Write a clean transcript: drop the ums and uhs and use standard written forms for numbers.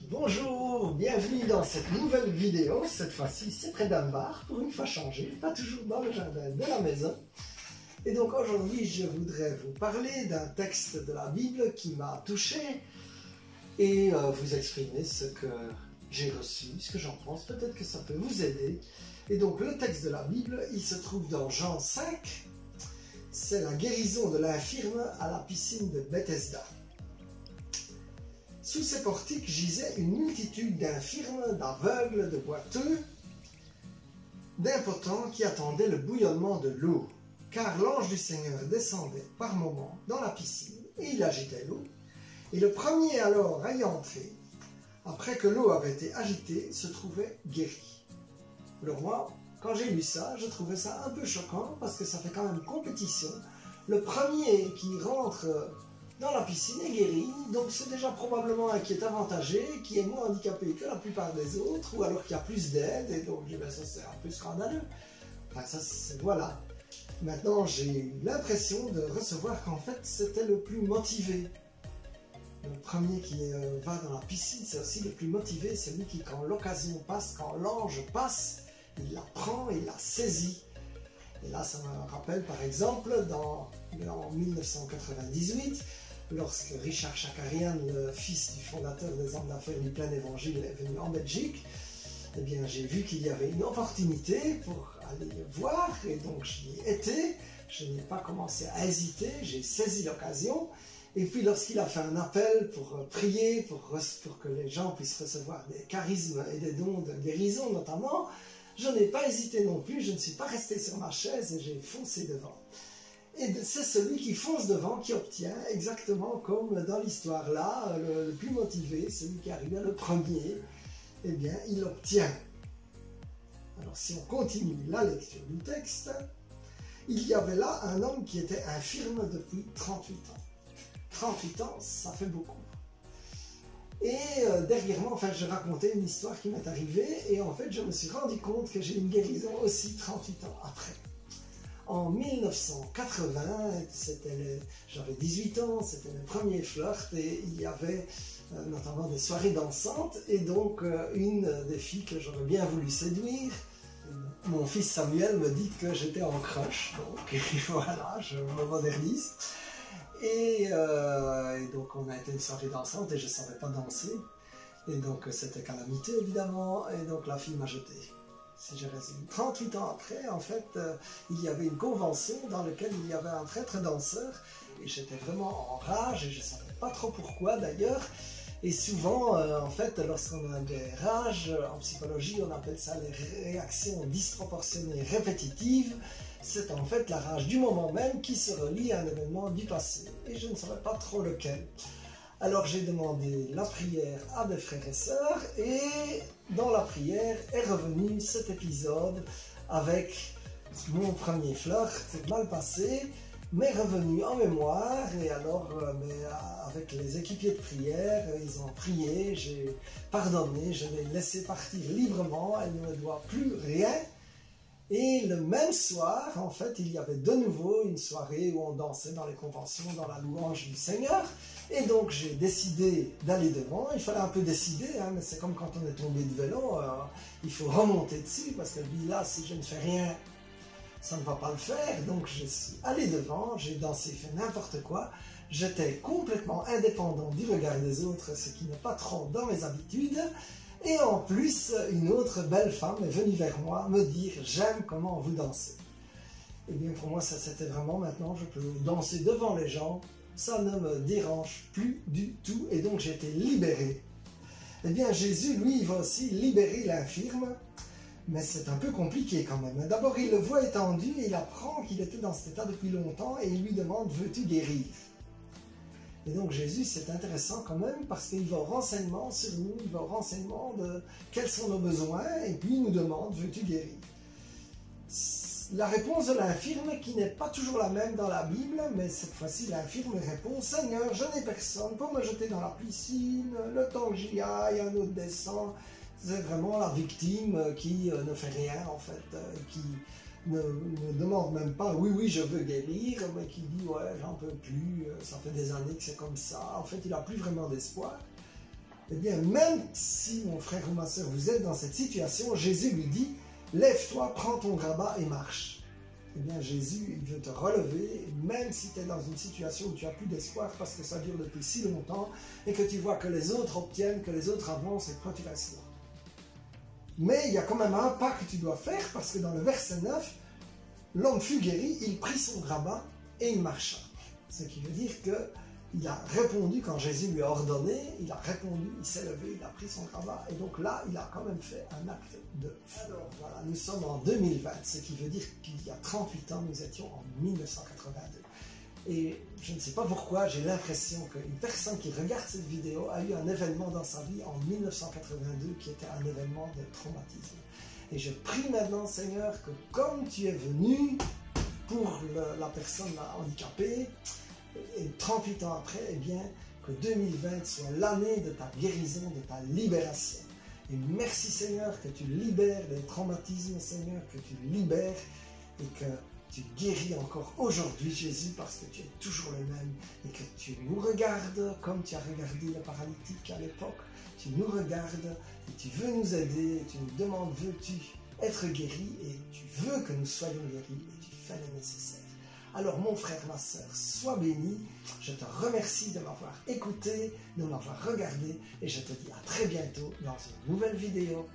Bonjour, bienvenue dans cette nouvelle vidéo. Cette fois-ci, c'est près d'un bar, pour une fois changé, pas toujours dans le jardin de la maison. Et donc aujourd'hui, je voudrais vous parler d'un texte de la Bible qui m'a touché et vous exprimer ce que j'ai reçu, ce que j'en pense. Peut-être que ça peut vous aider. Et donc le texte de la Bible, il se trouve dans Jean 5. C'est la guérison de l'infirme à la piscine de Bethesda. Sous ces portiques gisait une multitude d'infirmes, d'aveugles, de boiteux, d'impotents qui attendaient le bouillonnement de l'eau, car l'ange du Seigneur descendait par moments dans la piscine et il agitait l'eau. Et le premier alors à y entrer, après que l'eau avait été agitée, se trouvait guéri. Alors moi, quand j'ai lu ça, je trouvais ça un peu choquant parce que ça fait quand même compétition. Le premier qui rentre dans la piscine est guéri, donc c'est déjà probablement un qui est avantagé, qui est moins handicapé que la plupart des autres, ou alors qu'il y a plus d'aide, et donc ben, ça c'est un peu scandaleux. Enfin ça c'est voilà. Maintenant j'ai eu l'impression de recevoir qu'en fait c'était le plus motivé. Le premier qui va dans la piscine, c'est aussi le plus motivé, celui qui quand l'occasion passe, quand l'ange passe, il la prend, il la saisit. Et là ça me rappelle par exemple en 1998, lorsque Richard Chakarian, le fils du fondateur des hommes d'affaires du plein évangile, est venu en Belgique, eh bien j'ai vu qu'il y avait une opportunité pour aller voir, et donc j'y ai été. Je n'ai pas commencé à hésiter, j'ai saisi l'occasion, et puis lorsqu'il a fait un appel pour prier, pour que les gens puissent recevoir des charismes et des dons de guérison notamment, je n'ai pas hésité non plus, je ne suis pas resté sur ma chaise et j'ai foncé devant. Et c'est celui qui fonce devant qui obtient, exactement comme dans l'histoire là, le plus motivé, celui qui arrive le premier, eh bien il obtient. Alors si on continue la lecture du texte, il y avait là un homme qui était infirme depuis 38 ans. 38 ans, ça fait beaucoup. Et derrière moi, enfin je racontais une histoire qui m'est arrivée, et en fait je me suis rendu compte que j'ai une guérison aussi 38 ans après. En 1980, j'avais 18 ans, c'était mes premiers flirts et il y avait notamment des soirées dansantes et donc une des filles que j'aurais bien voulu séduire, mon fils Samuel me dit que j'étais en crush, donc voilà, je me modernise. Et donc on a été une soirée dansante et je ne savais pas danser, et donc c'était calamiteux évidemment, et donc la fille m'a jeté. Si je résume, 38 ans après, en fait, il y avait une convention dans laquelle il y avait un prêtre danseur, et j'étais vraiment en rage, et je ne savais pas trop pourquoi d'ailleurs, et souvent, en fait, lorsqu'on a des rages, en psychologie, on appelle ça les réactions disproportionnées répétitives, c'est en fait la rage du moment même qui se relie à un événement du passé, et je ne savais pas trop lequel. Alors j'ai demandé la prière à des frères et sœurs, et dans la prière est revenu cet épisode avec mon premier flirt mal passé, mais revenu en mémoire. Et alors avec les équipiers de prière, ils ont prié, j'ai pardonné, je l'ai laissé partir librement, elle ne me doit plus rien. Et le même soir, en fait, il y avait de nouveau une soirée où on dansait dans les conventions, dans la louange du Seigneur. Et donc j'ai décidé d'aller devant. Il fallait un peu décider, hein, mais c'est comme quand on est tombé de vélo, il faut remonter dessus, parce que lui là, si je ne fais rien, ça ne va pas le faire. Donc je suis allé devant, j'ai dansé, fait n'importe quoi. J'étais complètement indépendant du regard des autres, ce qui n'est pas trop dans mes habitudes. Et en plus, une autre belle femme est venue vers moi me dire « J'aime comment vous dansez ». Et bien pour moi, ça c'était vraiment maintenant, je peux danser devant les gens, ça ne me dérange plus du tout, et donc j'ai été libéré. Eh bien Jésus, lui, il va aussi libérer l'infirme, mais c'est un peu compliqué quand même. D'abord, il le voit étendu et il apprend qu'il était dans cet état depuis longtemps et il lui demande « Veux-tu guérir ?» Et donc Jésus, c'est intéressant quand même parce qu'il va au renseignement sur nous, il va au renseignement de quels sont nos besoins, et puis il nous demande « Veux-tu guérir ?» La réponse de l'infirme, qui n'est pas toujours la même dans la Bible, mais cette fois-ci l'infirme répond « Seigneur, je n'ai personne pour me jeter dans la piscine, le temps que j'y aille, un autre descend. » C'est vraiment la victime qui ne fait rien en fait, qui ne demande même pas « oui, je veux guérir », mais qui dit « ouais, j'en peux plus, ça fait des années que c'est comme ça ». En fait, il n'a plus vraiment d'espoir. Eh bien, même si, mon frère ou ma soeur, vous êtes dans cette situation, Jésus lui dit, lève-toi, prends ton grabat et marche. Eh bien, Jésus, il veut te relever, même si tu es dans une situation où tu n'as plus d'espoir parce que ça dure depuis si longtemps et que tu vois que les autres obtiennent, que les autres avancent et que toi tu restes là. Mais il y a quand même un pas que tu dois faire parce que dans le verset 9, l'homme fut guéri, il prit son grabat et il marcha. Ce qui veut dire qu'il a répondu quand Jésus lui a ordonné, il a répondu, il s'est levé, il a pris son grabat et donc là, il a quand même fait un acte de foi. Alors voilà, nous sommes en 2020, ce qui veut dire qu'il y a 38 ans, nous étions en 1982. Et je ne sais pas pourquoi, j'ai l'impression qu'une personne qui regarde cette vidéo a eu un événement dans sa vie en 1982 qui était un événement de traumatisme. Et je prie maintenant, Seigneur, que comme tu es venu pour la personne handicapée, et 38 ans après, eh bien, que 2020 soit l'année de ta guérison, de ta libération. Et merci, Seigneur, que tu libères des traumatismes, Seigneur, que tu libères et que tu guéris encore aujourd'hui, Jésus, parce que tu es toujours le même et que tu nous regardes comme tu as regardé le paralytique à l'époque. Tu nous regardes et tu veux nous aider et tu nous demandes, veux-tu être guéri et tu veux que nous soyons guéris et tu fais le nécessaire. Alors mon frère, ma soeur, sois béni. Je te remercie de m'avoir écouté, de m'avoir regardé et je te dis à très bientôt dans une nouvelle vidéo.